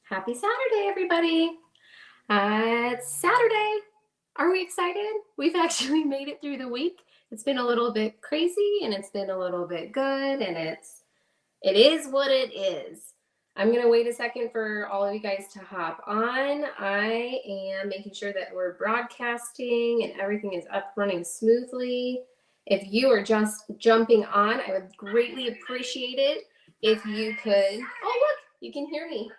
Happy Saturday, everybody. It's Saturday. Are we excited? We've actually made it through the week. It's been a little bit crazy and it's been a little bit good and it is what it is. I'm going to wait a second for all of you guys to hop on. I am making sure that we're broadcasting and everything is up running smoothly. If you are just jumping on, I would greatly appreciate it if you could. Oh, look, you can hear me.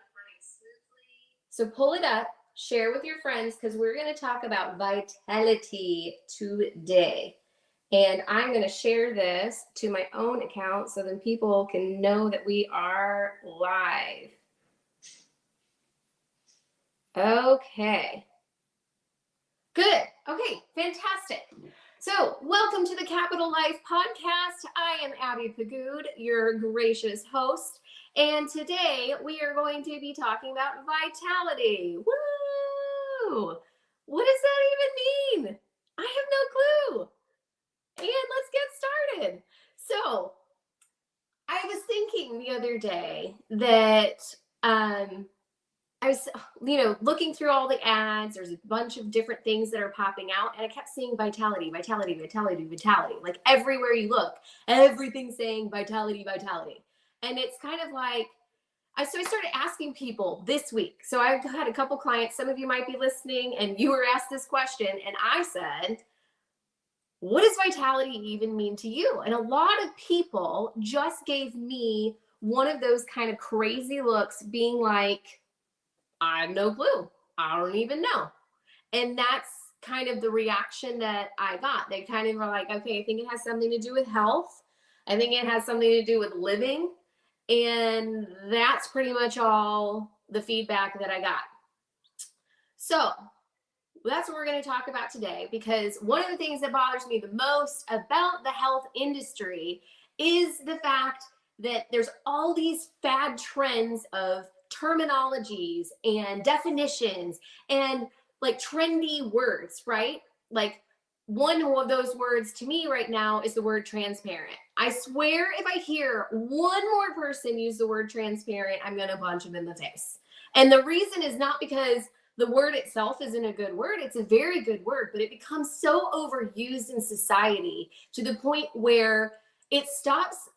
So pull it up, share with your friends, because we're going to talk about vitality today. And I'm going to share this to my own account so then people can know that we are live. Okay. Good. Okay, fantastic. So welcome to the Capital Life Podcast. I am Abby Pagood, your gracious host. And today we are going to be talking about vitality. Woo! What does that even mean? I have no clue. And let's get started. So I was thinking the other day that I was, looking through all the ads. There's a bunch of different things that are popping out, and I kept seeing vitality. Like everywhere you look, everything's saying vitality. And it's kind of like, so I started asking people this week. So I've had a couple clients, some of you might be listening, and you were asked this question, and I said, what does vitality even mean to you? And a lot of people just gave me one of those kind of crazy looks, being like, I have no clue. I don't even know. And that's kind of the reaction that I got. They kind of were like, okay, I think it has something to do with health. I think it has something to do with living. And that's pretty much all the feedback that I got. So that's what we're going to talk about today, because one of the things that bothers me the most about the health industry is the fact that there's all these fad trends of terminologies and definitions and like trendy words, right? Like one of those words to me right now is the word transparent. I swear if I hear one more person use the word transparent, I'm going to punch them in the face. And the reason is not because the word itself isn't a good word. It's a very good word, but it becomes so overused in society to the point where it starts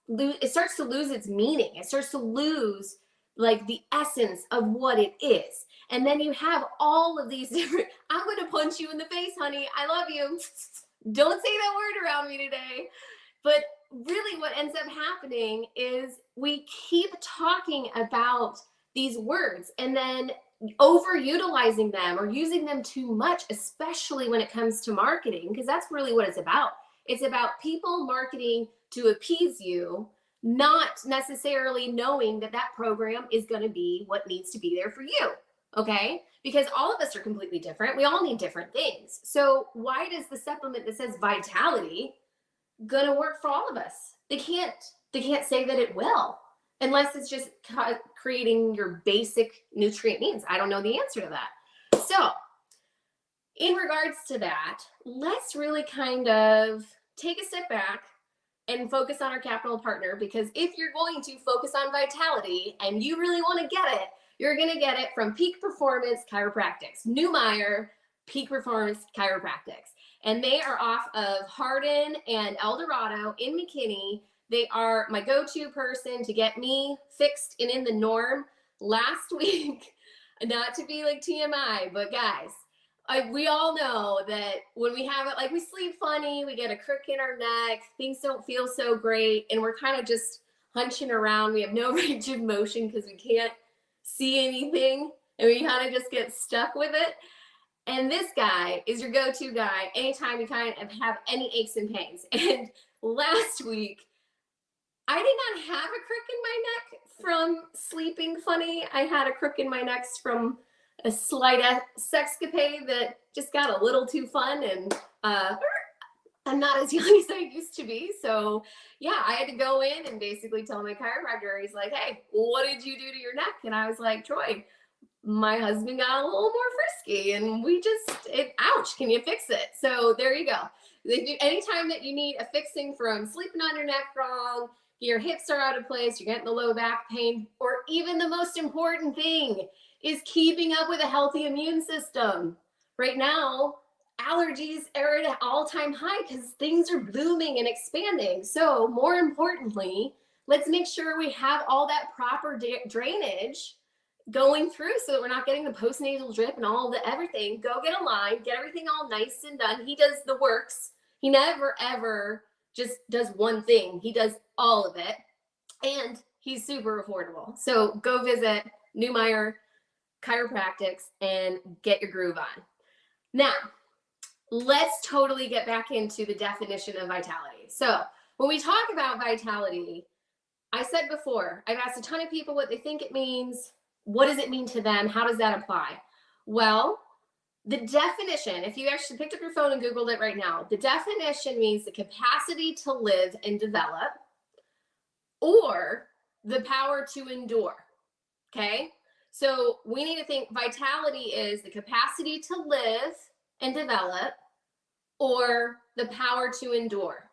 to lose its meaning. It starts to lose like the essence of what it is. And then you have all of these different, I'm going to punch you in the face, honey. I love you. Don't say that word around me today. But really what ends up happening is we keep talking about these words and then overutilizing them or using them too much, especially when it comes to marketing, because that's really what it's about. It's about people marketing to appease you, not necessarily knowing that that program is going to be what needs to be there for you. Okay? Because all of us are completely different. We all need different things. So why does the supplement that says vitality gonna work for all of us? They can't say that it will, unless it's just creating your basic nutrient needs. I don't know the answer to that. So in regards to that, let's really kind of take a step back and focus on our capital partner, because if you're going to focus on vitality and you really want to get it, you're going to get it from Peak Performance Chiropractics, Newmeyer Peak Performance Chiropractics. And they are off of Hardin and El Dorado in McKinney. They are my go-to person to get me fixed and in the norm. Last week, not to be like TMI, but guys, we all know that when we have it, like we sleep funny, we get a crook in our neck, things don't feel so great, and we're kind of just hunching around. We have no range of motion because we can't see anything, and we kind of just get stuck with it. And this guy is your go-to guy anytime you kind of have any aches and pains. And last week, I did not have a crook in my neck from sleeping funny. I had a crook in my neck from a slight sexcapade that just got a little too fun, and I'm not as young as I used to be. So yeah, I had to go in and basically tell my chiropractor, he's like, hey, what did you do to your neck? And I was like, Troy, my husband got a little more frisky and ouch, can you fix it? So there you go. Anytime that you need a fixing from sleeping on your neck wrong, your hips are out of place, you're getting the low back pain, or even the most important thing is keeping up with a healthy immune system. Right now, allergies are at an all-time high because things are blooming and expanding. So more importantly, let's make sure we have all that proper drainage going through so that we're not getting the postnasal drip and all the everything. Go get a line, get everything all nice and done. He does the works. He never ever just does one thing. He does all of it, and he's super affordable. So go visit Newmeyer Chiropractics and get your groove on. Now, let's totally get back into the definition of vitality. So when we talk about vitality, I said before, I've asked a ton of people what they think it means. What does it mean to them? How does that apply? Well, the definition, if you actually picked up your phone and Googled it right now, the definition means the capacity to live and develop, or the power to endure. Okay? So we need to think vitality is the capacity to live and develop, or the power to endure.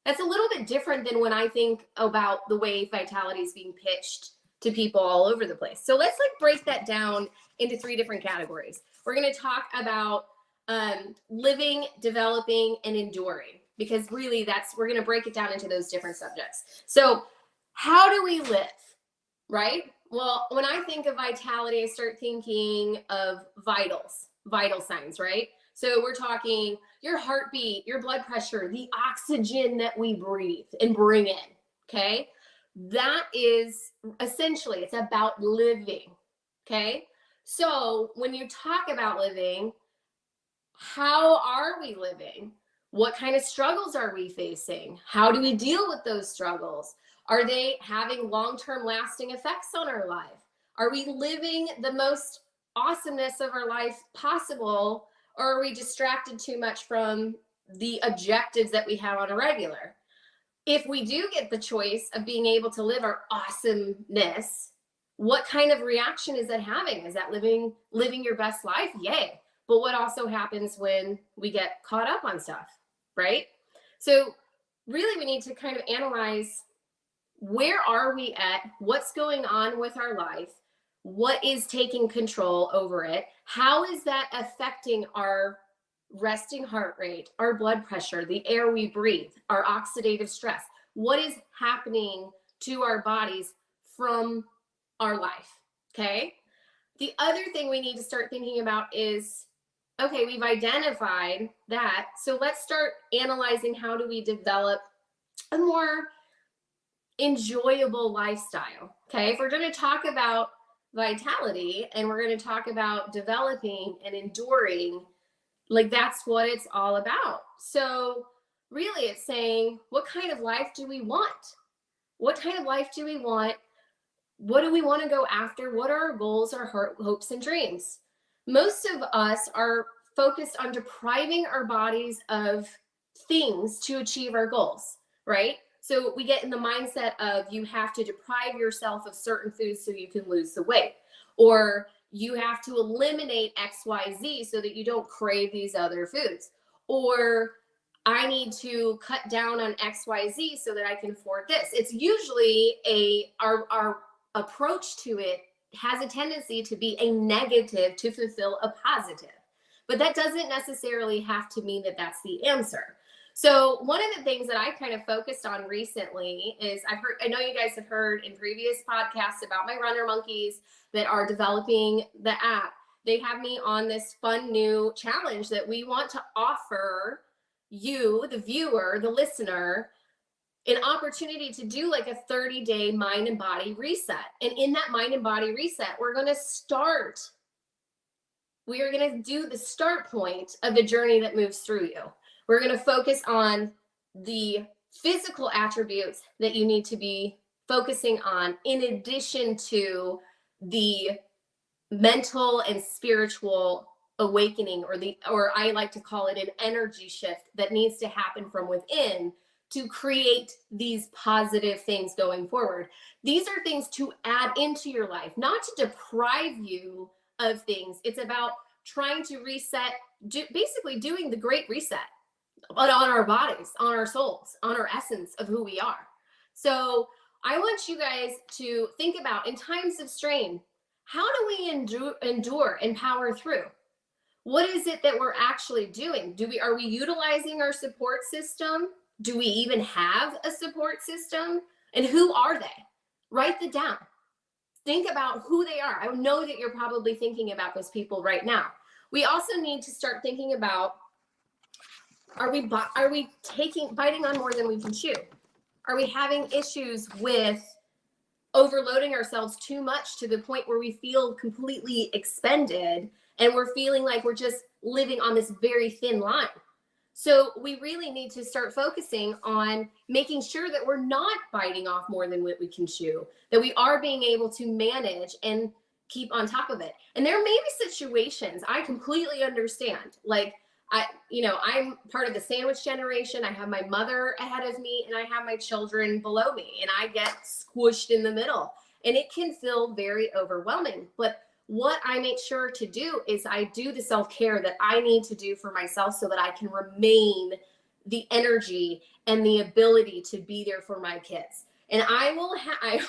That's a little bit different than when I think about the way vitality is being pitched to people all over the place. So let's break that down into 3 different categories. We're going to talk about living, developing, and enduring, because really we're going to break it down into those different subjects. So how do we live, right? Well, when I think of vitality, I start thinking of vital signs, right? So we're talking your heartbeat, your blood pressure, the oxygen that we breathe and bring in, okay? That is essentially, it's about living, okay? So when you talk about living, how are we living? What kind of struggles are we facing? How do we deal with those struggles? Are they having long-term lasting effects on our life? Are we living the most awesomeness of our life possible, or are we distracted too much from the objectives that we have on a regular? If we do get the choice of being able to live our awesomeness, what kind of reaction is that having? Is that living your best life? Yay. But what also happens when we get caught up on stuff, right? So really we need to kind of analyze, where are we at? What's going on with our life? What is taking control over it? How is that affecting our resting heart rate, our blood pressure, the air we breathe, our oxidative stress? What is happening to our bodies from our life? Okay. The other thing we need to start thinking about is, okay, we've identified that. So let's start analyzing, how do we develop a more enjoyable lifestyle? Okay. If we're going to talk about vitality and we're going to talk about developing and enduring, that's what it's all about. So really it's saying, what kind of life do we want? What kind of life do we want? What do we want to go after? What are our goals, our hopes, and dreams? Most of us are focused on depriving our bodies of things to achieve our goals, right? So we get in the mindset of, you have to deprive yourself of certain foods so you can lose the weight, or you have to eliminate XYZ so that you don't crave these other foods, or I need to cut down on XYZ so that I can afford this. It's usually our approach to it has a tendency to be a negative to fulfill a positive, but that doesn't necessarily have to mean that that's the answer. So one of the things that I kind of focused on recently is, I know you guys have heard in previous podcasts about my runner monkeys that are developing the app. They have me on this fun new challenge that we want to offer you, the viewer, the listener, an opportunity to do a 30-day mind and body reset. And in that mind and body reset, we are going to do the start point of the journey that moves through you. We're going to focus on the physical attributes that you need to be focusing on, in addition to the mental and spiritual awakening, or I like to call it an energy shift that needs to happen from within to create these positive things going forward. These are things to add into your life, not to deprive you of things. It's about trying to reset, basically doing the great reset, but on our bodies, on our souls, on our essence of who we are. So I want you guys to think about, in times of strain, how do we endure and power through? What is it that we're actually doing? Are we utilizing our support system? Do we even have a support system? And who are they? Write them down. Think about who they are. I know that you're probably thinking about those people right now. We also need to start thinking about, are we biting on more than we can chew? Are we having issues with overloading ourselves too much to the point where we feel completely expended and we're feeling like we're just living on this very thin line? So we really need to start focusing on making sure that we're not biting off more than what we can chew, that we are being able to manage and keep on top of it. And there may be situations, I completely understand. Like, I'm part of the sandwich generation. I have my mother ahead of me and I have my children below me, and I get squished in the middle, and it can feel very overwhelming. But what I make sure to do is I do the self-care that I need to do for myself so that I can remain the energy and the ability to be there for my kids. And I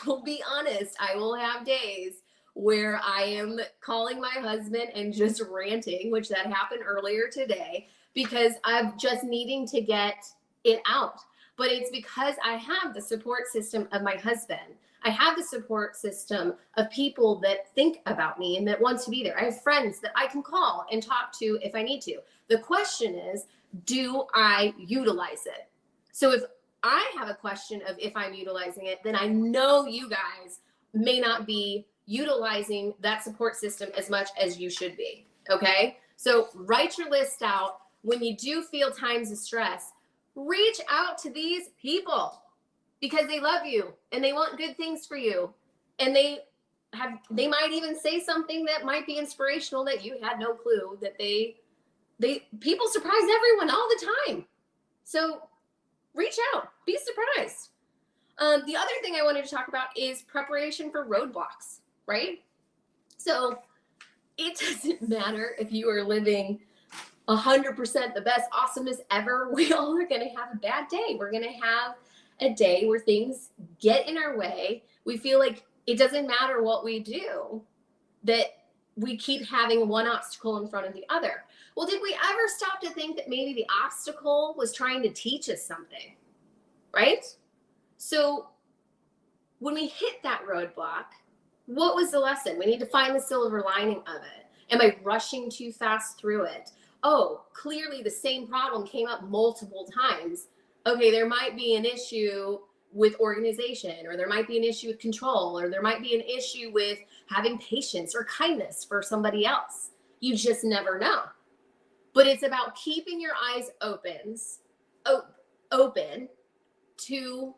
will be honest, I will have days where I am calling my husband and just ranting, which that happened earlier today, because I'm just needing to get it out. But it's because I have the support system of my husband. I have the support system of people that think about me and that want to be there. I have friends that I can call and talk to if I need to. The question is, do I utilize it? So if I have a question of if I'm utilizing it, then I know you guys may not be utilizing that support system as much as you should be. Okay? So write your list out. When you do feel times of stress, reach out to these people, because they love you and they want good things for you. And they might even say something that might be inspirational that you had no clue that people surprise everyone all the time. So reach out, be surprised. The other thing I wanted to talk about is preparation for roadblocks, right? So it doesn't matter if you are living 100% the best, awesomest ever. We all are going to have a bad day. We're going to have a day where things get in our way. We feel like it doesn't matter what we do, that we keep having one obstacle in front of the other. Well, did we ever stop to think that maybe the obstacle was trying to teach us something, right? So when we hit that roadblock, what was the lesson? We need to find the silver lining of it. Am I rushing too fast through it? Oh, clearly the same problem came up multiple times. Okay, there might be an issue with organization, or there might be an issue with control, or there might be an issue with having patience or kindness for somebody else. You just never know. But it's about keeping your eyes open to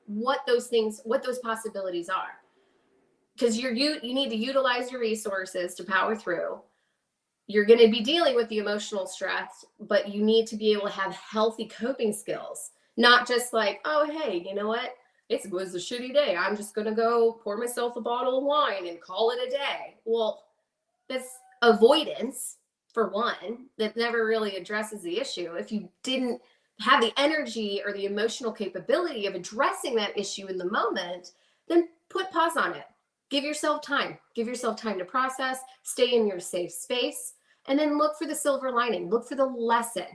what those possibilities are. Because you need to utilize your resources to power through. You're going to be dealing with the emotional stress, but you need to be able to have healthy coping skills. Not just like, oh, hey, you know what? It was a shitty day. I'm just going to go pour myself a bottle of wine and call it a day. Well, that's avoidance, for one, that never really addresses the issue. If you didn't have the energy or the emotional capability of addressing that issue in the moment, then put pause on it. Give yourself time. Give yourself time to process, stay in your safe space, and then look for the silver lining. Look for the lesson.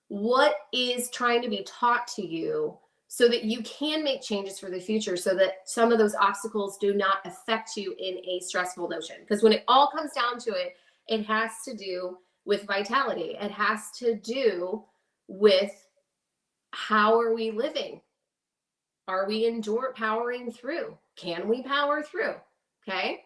What is trying to be taught to you so that you can make changes for the future, so that some of those obstacles do not affect you in a stressful notion? Because when it all comes down to it, it has to do with vitality. It has to do with how are we living? Are we powering through? Can we power through? Okay.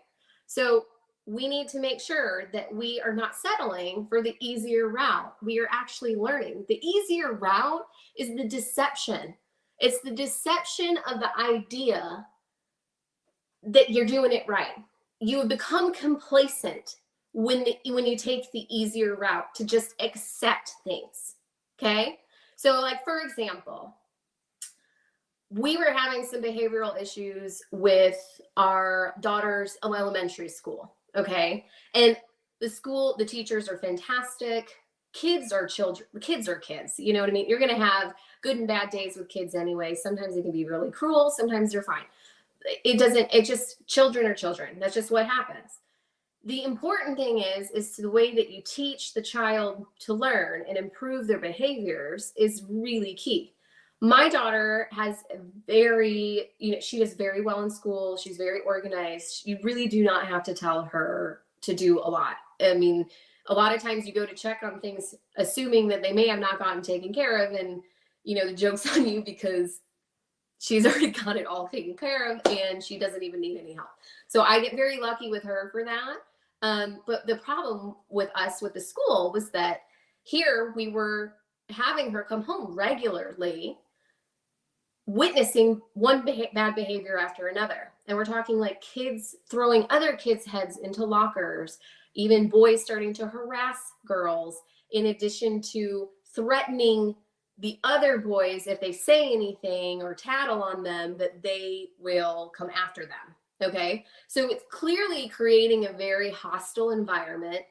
So we need to make sure that we are not settling for the easier route. We are actually learning. The easier route is the deception. It's the deception of the idea that you're doing it right. You become complacent when you take the easier route to just accept things. Okay. So like, for example, we were having some behavioral issues with our daughter's elementary school. Okay. And the teachers are fantastic. kids are children. Kids are kids. You know what I mean? You're going to have good and bad days with kids anyway. Sometimes they can be really cruel. Sometimes they're fine. It just, children are children. That's just what happens. The important thing is the way that you teach the child to learn and improve their behaviors is really key. My daughter has very, she does very well in school. She's very organized. You really do not have to tell her to do a lot. I mean, a lot of times you go to check on things, assuming that they may have not gotten taken care of. And, the joke's on you because she's already got it all taken care of and she doesn't even need any help. So I get very lucky with her for that. But the problem with us with the school was that here we were having her come home regularly, witnessing one bad behavior after another. And we're talking like kids throwing other kids' heads into lockers, even boys starting to harass girls, in addition to threatening the other boys if they say anything or tattle on them, that they will come after them. Okay. So it's clearly creating a very hostile environment,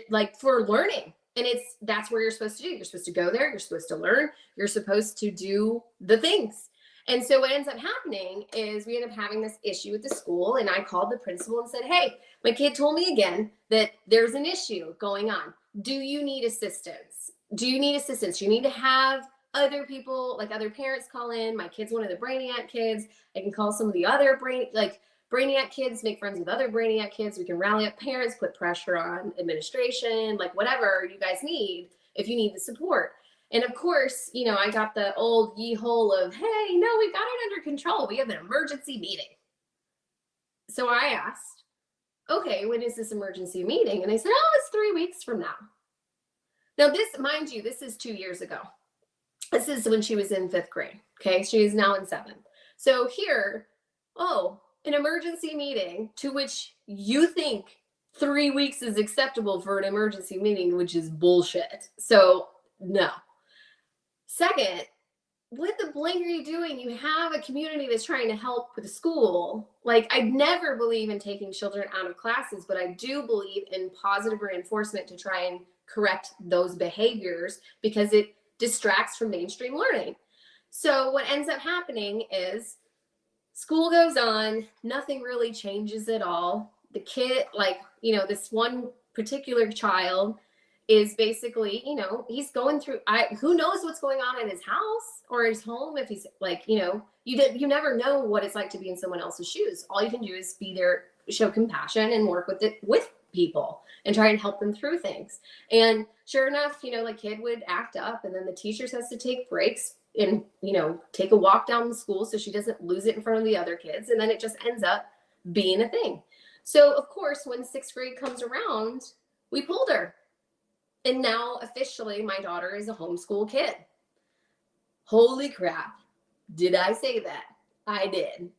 like for learning. And that's where you're supposed to do. You're supposed to go there. You're supposed to learn. You're supposed to do the things. And so what ends up happening is we end up having this issue with the school. And I called the principal and said, hey, my kid told me again that there's an issue going on. Do you need assistance? Do you need assistance? You need to have other people, like other parents, call in. My kid's one of the Brainiac kids. I can call some of the other Brainiac kids, make friends with other Brainiac kids. We can rally up parents, put pressure on administration, like whatever you guys need, if you need the support. And of course, I got the old yee-hole of, hey, no, we've got it under control. We have an emergency meeting. So I asked, okay, when is this emergency meeting? And they said, oh, it's 3 weeks from now. Now this, mind you, this is 2 years ago. This is when she was in 5th grade. Okay. She is now in 7th. So here, an emergency meeting, to which you think 3 weeks is acceptable for an emergency meeting, which is bullshit. So no. Second, what the blank are you doing? You have a community that's trying to help with the school. Like, I never believe in taking children out of classes, but I do believe in positive reinforcement to try and correct those behaviors because it distracts from mainstream learning. So what ends up happening is school goes on, nothing really changes at all. The kid, this one particular child is basically, he's going through, who knows what's going on in his house or his home. If he's you never know what it's like to be in someone else's shoes. All you can do is be there, show compassion and work with people and try and help them through things. And sure enough, kid would act up and then the teachers has to take breaks and, take a walk down the school so she doesn't lose it in front of the other kids. And then it just ends up being a thing. So of course, when 6th grade comes around, we pulled her. And now officially my daughter is a homeschool kid. Holy crap. Did I say that? I did.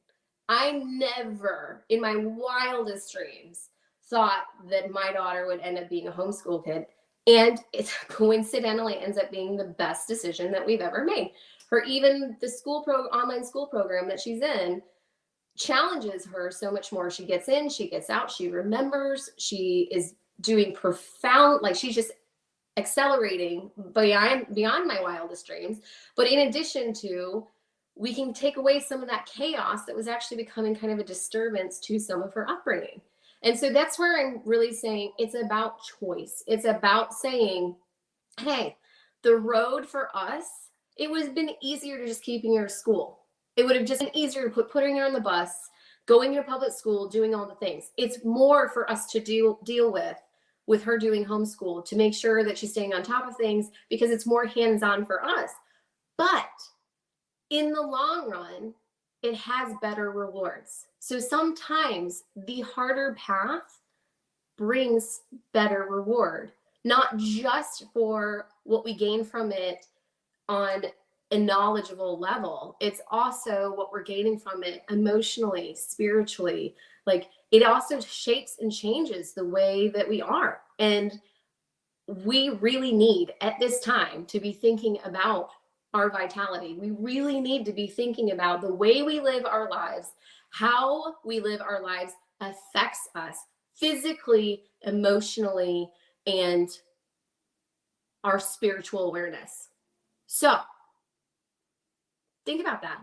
I never in my wildest dreams thought that my daughter would end up being a homeschool kid. And it coincidentally ends up being the best decision that we've ever made. Even the online school program that she's in challenges her so much more. She gets in, she gets out, she remembers, she is doing profound, she's just accelerating beyond my wildest dreams. But in addition to, we can take away some of that chaos that was actually becoming kind of a disturbance to some of her upbringing. And so that's where I'm really saying it's about choice. It's about saying, hey, the road for us, it would have been easier to just keeping her at school. It would have just been easier to putting her on the bus, going to public school, doing all the things. It's more for us to deal with her doing homeschool, to make sure that she's staying on top of things because it's more hands-on for us. But in the long run, it has better rewards. So sometimes the harder path brings better reward, not just for what we gain from it on a knowledgeable level. It's also what we're gaining from it emotionally, spiritually. It also shapes and changes the way that we are. And we really need at this time to be thinking about our vitality. We really need to be thinking about the way we live our lives. How we live our lives affects us physically, emotionally, and our spiritual awareness. So think about that.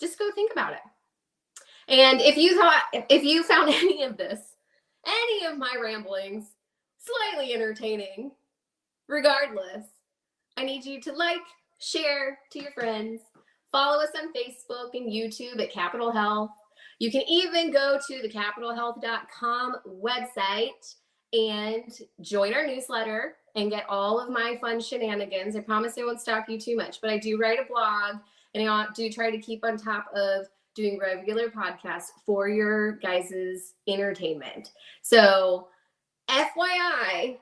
Just go think about it. And if you found any of this, any of my ramblings, slightly entertaining, regardless, I need you to like, share to your friends, follow us on Facebook and YouTube at Capital Health. You can even go to the capitalhealth.com website and join our newsletter and get all of my fun shenanigans. I promise I won't stalk you too much, but I do write a blog and I do try to keep on top of doing regular podcasts for your guys' entertainment. So FYI,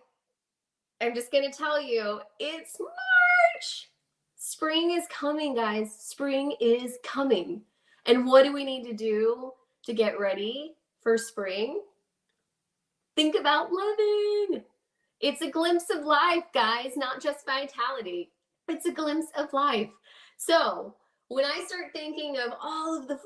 I'm just going to tell you, it's March. Spring is coming, guys. Spring is coming. And what do we need to do to get ready for spring? Think about living. It's a glimpse of life, guys, not just vitality. It's a glimpse of life. So when I start thinking of all of the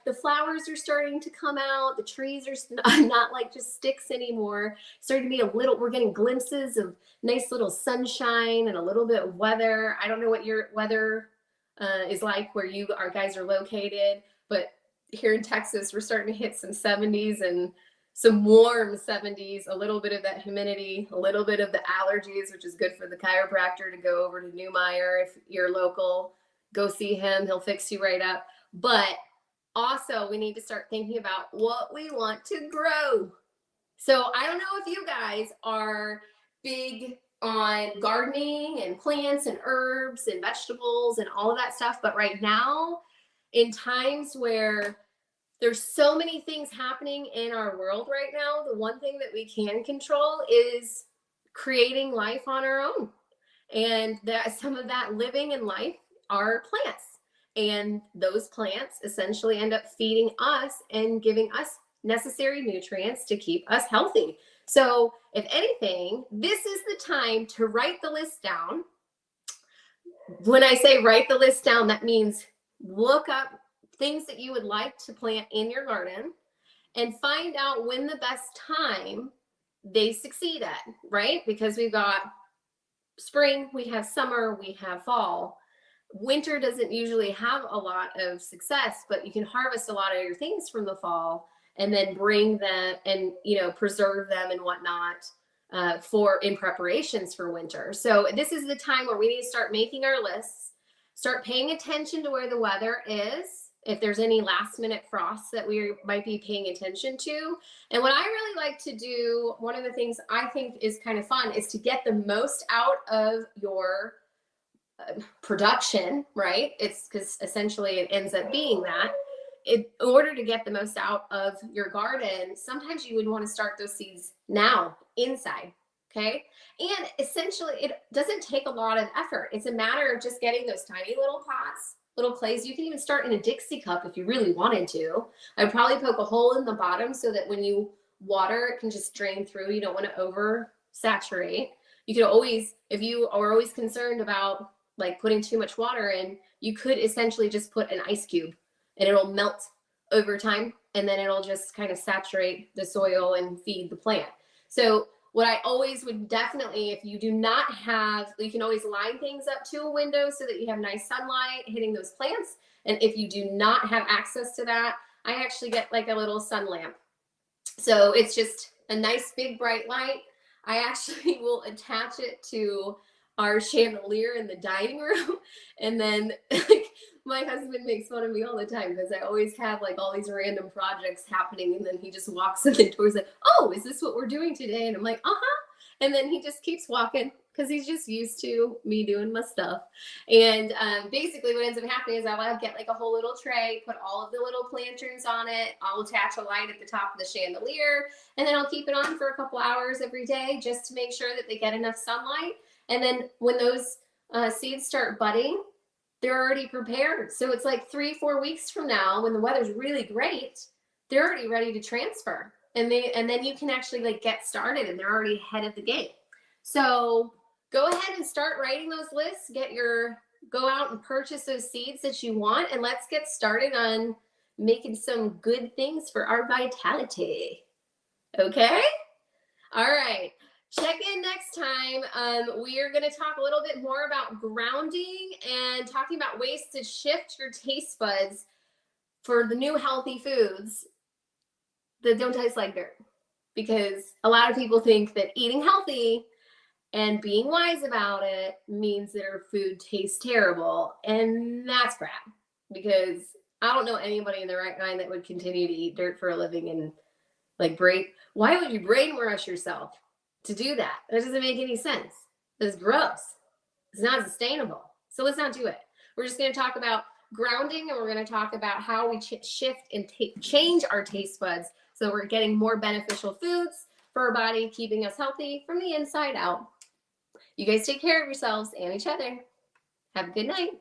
the flowers are starting to come out, the trees are not like just sticks anymore, starting to be we're getting glimpses of nice little sunshine and a little bit of weather. I don't know what your weather is like where our guys are located, but here in Texas, we're starting to hit some 70s and some warm 70s, a little bit of that humidity, a little bit of the allergies, which is good for the chiropractor to go over to Newmeyer if you're local. Go see him. He'll fix you right up. But also, we need to start thinking about what we want to grow. So I don't know if you guys are big on gardening and plants and herbs and vegetables and all of that stuff. But right now, in times where there's so many things happening in our world right now, the one thing that we can control is creating life on our own. And some of that living in life are plants. And those plants essentially end up feeding us and giving us necessary nutrients to keep us healthy. So if anything, this is the time to write the list down. When I say write the list down, that means look up things that you would like to plant in your garden and find out when the best time they succeed at, right? Because we've got spring, we have summer, we have fall. Winter doesn't usually have a lot of success, but you can harvest a lot of your things from the fall and then bring them and, preserve them and whatnot in preparations for winter. So this is the time where we need to start making our lists, start paying attention to where the weather is, if there's any last minute frosts that we might be paying attention to. And what I really like to do, one of the things I think is kind of fun, is to get the most out of your production, right? It's because essentially it ends up being that. In order to get the most out of your garden, sometimes you would want to start those seeds now inside, okay? And essentially it doesn't take a lot of effort. It's a matter of just getting those tiny little pots, little clays. You can even start in a Dixie cup if you really wanted to. I'd probably poke a hole in the bottom so that when you water, it can just drain through. You don't want to oversaturate. You could always, if you are always concerned about putting too much water in, you could essentially just put an ice cube and it'll melt over time, and then it'll just kind of saturate the soil and feed the plant. So what I always would definitely, if you do not have, you can always line things up to a window so that you have nice sunlight hitting those plants. And if you do not have access to that, I actually get a little sun lamp. So it's just a nice big bright light. I actually will attach it to our chandelier in the dining room. And then my husband makes fun of me all the time because I always have all these random projects happening. And then he just walks in the door and says, "Oh, is this what we're doing today?" And I'm like, "Uh-huh." And then he just keeps walking because he's just used to me doing my stuff. And basically what ends up happening is I'll get a whole little tray, put all of the little planterns on it. I'll attach a light at the top of the chandelier, and then I'll keep it on for a couple hours every day just to make sure that they get enough sunlight. And then when those seeds start budding, they're already prepared. So it's 3-4 weeks from now, when the weather's really great, they're already ready to transfer. And then you can actually get started, and they're already ahead of the game. So go ahead and start writing those lists. Go out and purchase those seeds that you want, and let's get started on making some good things for our vitality. Okay? All right. Check in next time. We are going to talk a little bit more about grounding and talking about ways to shift your taste buds for the new healthy foods that don't taste like dirt. Because a lot of people think that eating healthy and being wise about it means that our food tastes terrible. And that's crap. Because I don't know anybody in their right mind that would continue to eat dirt for a living and like why would you brainwash yourself to do that? That doesn't make any sense. It's gross. It's not sustainable. So let's not do it. We're just going to talk about grounding, and we're going to talk about how we shift and change our taste buds so we're getting more beneficial foods for our body, keeping us healthy from the inside out. You guys take care of yourselves and each other. Have a good night.